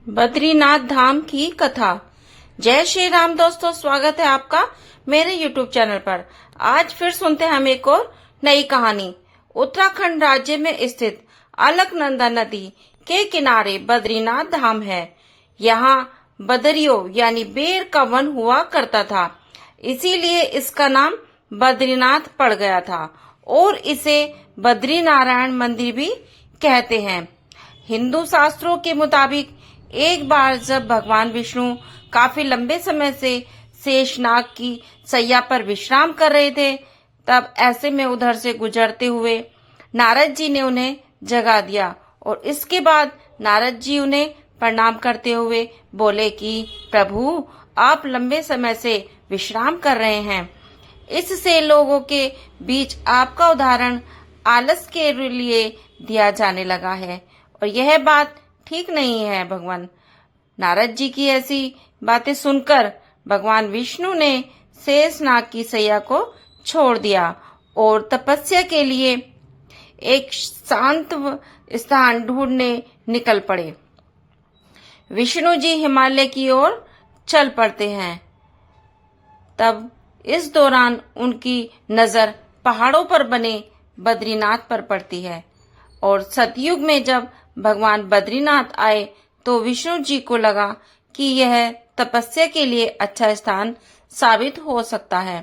बद्रीनाथ धाम की कथा। जय श्री राम दोस्तों, स्वागत है आपका मेरे YouTube चैनल पर। आज फिर सुनते हैं हम एक और नई कहानी। उत्तराखंड राज्य में स्थित अलकनंदा नदी के किनारे बद्रीनाथ धाम है। यहाँ बदरियों यानी बेर का वन हुआ करता था, इसीलिए इसका नाम बद्रीनाथ पड़ गया था और इसे बद्री नारायण मंदिर भी कहते हैं। हिंदू शास्त्रों के मुताबिक एक बार जब भगवान विष्णु काफी लंबे समय से शेषनाग की सैया पर विश्राम कर रहे थे, तब ऐसे में उधर से गुजरते हुए नारद जी ने उन्हें जगा दिया और इसके बाद नारद जी उन्हें प्रणाम करते हुए बोले कि प्रभु, आप लंबे समय से विश्राम कर रहे हैं, इससे लोगों के बीच आपका उदाहरण आलस के लिए दिया जाने लगा है और यह बात ठीक नहीं है। भगवान नारद जी की ऐसी बातें सुनकर भगवान विष्णु ने शेषनाग की सैया को छोड़ दिया और तपस्या के लिए एक शांत स्थान ढूंढने निकल पड़े। विष्णु जी हिमालय की ओर चल पड़ते हैं। तब इस दौरान उनकी नजर पहाड़ों पर बने बद्रीनाथ पर पड़ती है और सतयुग में जब भगवान बद्रीनाथ आए तो विष्णु जी को लगा कि यह तपस्या के लिए अच्छा स्थान साबित हो सकता है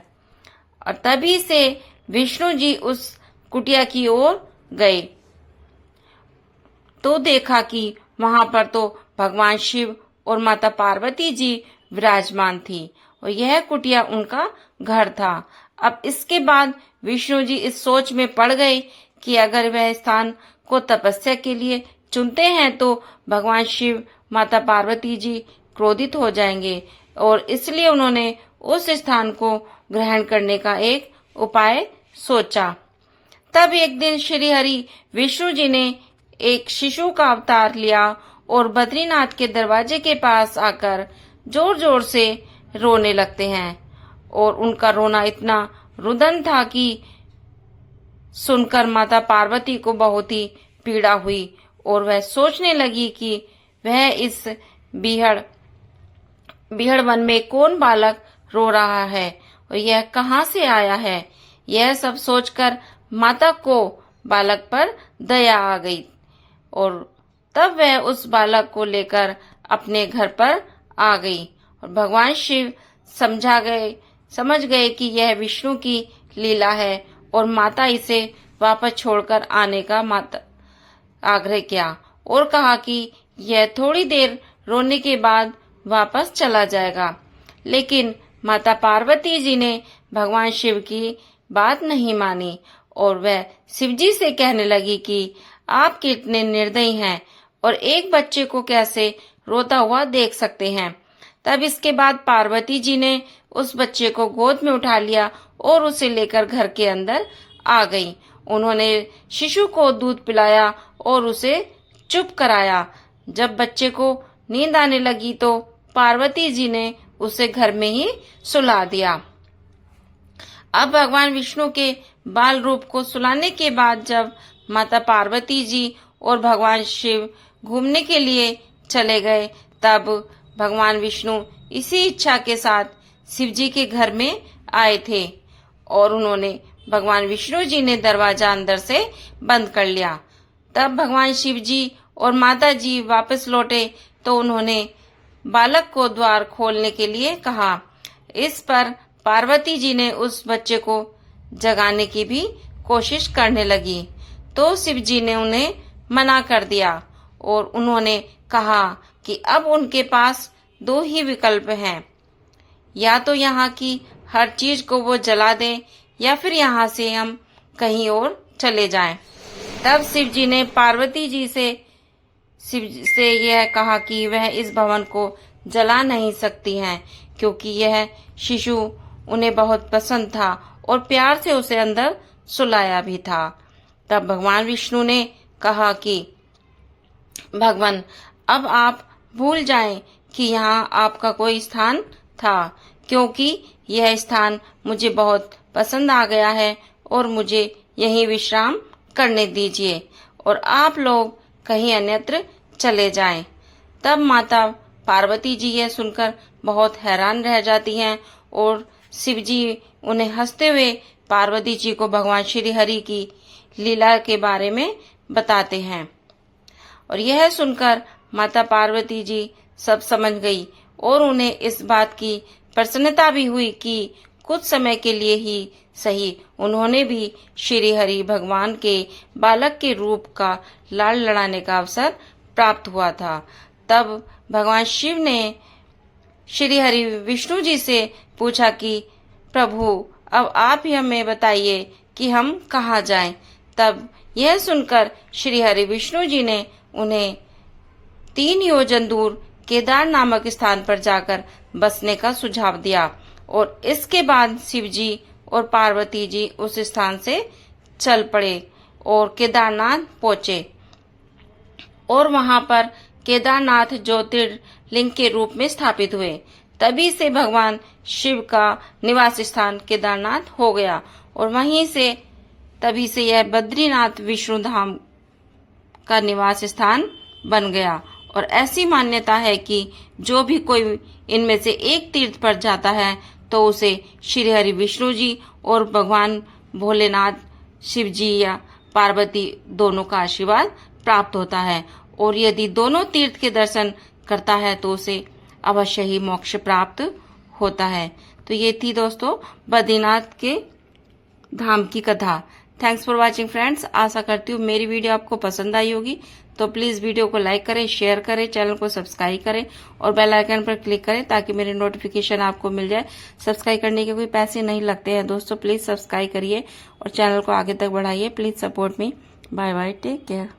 और तभी से विष्णु जी उस कुटिया की ओर गए तो देखा कि वहां पर तो भगवान शिव और माता पार्वती जी विराजमान थी और यह कुटिया उनका घर था। अब इसके बाद विष्णु जी इस सोच में पड़ गए कि अगर वह स्थान को तपस्या के लिए चुनते हैं तो भगवान शिव माता पार्वती जी क्रोधित हो जाएंगे और इसलिए उन्होंने उस स्थान को ग्रहण करने का एक उपाय सोचा। तब एक दिन श्री हरि विष्णु जी ने एक शिशु का अवतार लिया और बद्रीनाथ के दरवाजे के पास आकर जोर जोर से रोने लगते हैं और उनका रोना इतना रुदन था कि सुनकर माता पार्वती को बहुत ही पीड़ा हुई और वह सोचने लगी कि वह इस बीहड़ वन में कौन बालक रो रहा है और यह कहां से आया है। यह सब सोचकर माता को बालक पर दया आ गई और तब वह उस बालक को लेकर अपने घर पर आ गई और भगवान शिव समझ गए कि यह विष्णु की लीला है और माता इसे वापस छोड़कर आने का आग्रह किया और कहा कि यह थोड़ी देर रोने के बाद वापस चला जाएगा। लेकिन माता पार्वती जी ने भगवान शिव की बात नहीं मानी और वह शिव जी से कहने लगी कि आप कितने निर्दयी हैं और एक बच्चे को कैसे रोता हुआ देख सकते हैं। तब इसके बाद पार्वती जी ने उस बच्चे को गोद में उठा लिया और उसे लेकर घर के अंदर आ गई। उन्होंने शिशु को दूध पिलाया और उसे चुप कराया। जब बच्चे को नींद आने लगी तो पार्वती जी ने उसे घर में ही सुला दिया। अब भगवान विष्णु के बाल रूप को सुलाने के बाद जब माता पार्वती जी और भगवान शिव घूमने के लिए चले गए, तब भगवान विष्णु इसी इच्छा के साथ शिव जी के घर में आए थे और उन्होंने भगवान विष्णु जी ने दरवाजा अंदर से बंद कर लिया। तब भगवान शिव जी और माता जी वापस लौटे तो उन्होंने बालक को द्वार खोलने के लिए कहा। इस पर पार्वती जी ने उस बच्चे को जगाने की भी कोशिश करने लगी तो शिव जी ने उन्हें मना कर दिया और उन्होंने कहा कि अब उनके पास दो ही विकल्प हैं, या तो यहाँ की हर चीज को वो जला दें या फिर यहाँ से हम कहीं और चले जाएं। तब शिव जी ने पार्वती जी से यह कहा कि वह इस भवन को जला नहीं सकती हैं क्योंकि यह शिशु उन्हें बहुत पसंद था और प्यार से उसे अंदर सुलाया भी था। तब भगवान विष्णु ने कहा कि भगवान, अब आप भूल जाएं कि यहाँ आपका कोई स्थान था, क्योंकि यह स्थान मुझे बहुत पसंद आ गया है और मुझे यहीं विश्राम करने दीजिए और आप लोग कहीं अन्यत्र चले जाएं। तब माता पार्वती जी यह सुनकर बहुत हैरान रह जाती हैं और शिव जी उन्हें हंसते हुए पार्वती जी को भगवान श्री हरि की लीला के बारे में बताते हैं। और यह सुनकर माता पार्वती जी सब समझ गई और उन्हें इस बात की प्रसन्नता भी हुई कि कुछ समय के लिए ही सही उन्होंने भी श्री हरि भगवान के बालक के रूप का लाड़ लड़ाने का अवसर प्राप्त हुआ था। तब भगवान शिव ने श्री हरि विष्णु जी से पूछा कि प्रभु अब आप ही हमें बताइए कि हम कहाँ जाएं। तब यह सुनकर श्री हरि विष्णु जी ने उन्हें 3 योजन दूर केदार नामक स्थान पर जाकर बसने का सुझाव दिया और इसके बाद शिव जी और पार्वती जी उस स्थान से चल पड़े और केदारनाथ पहुंचे और वहां पर केदारनाथ ज्योतिर्लिंग के रूप में स्थापित हुए। तभी से भगवान शिव का निवास स्थान केदारनाथ हो गया और वहीं से तभी से यह बद्रीनाथ विष्णु धाम का निवास स्थान बन गया। और ऐसी मान्यता है कि जो भी कोई इनमें से एक तीर्थ पर जाता है तो उसे श्री हरि विष्णु जी और भगवान भोलेनाथ शिव जी या पार्वती दोनों का आशीर्वाद प्राप्त होता है और यदि दोनों तीर्थ के दर्शन करता है तो उसे अवश्य ही मोक्ष प्राप्त होता है। तो ये थी दोस्तों बद्रीनाथ के धाम की कथा। Thanks for watching friends. आशा करती हूँ मेरी वीडियो आपको पसंद आई होगी। तो प्लीज वीडियो को लाइक करें, शेयर करें, चैनल को सब्सक्राइब करें और बेल आइकन पर क्लिक करें ताकि मेरे नोटिफिकेशन आपको मिल जाए। सब्सक्राइब करने के कोई पैसे नहीं लगते हैं दोस्तों। प्लीज सब्सक्राइब करिए और चैनल को आगे तक बढ़ाइए। Please support me. Bye bye, take care.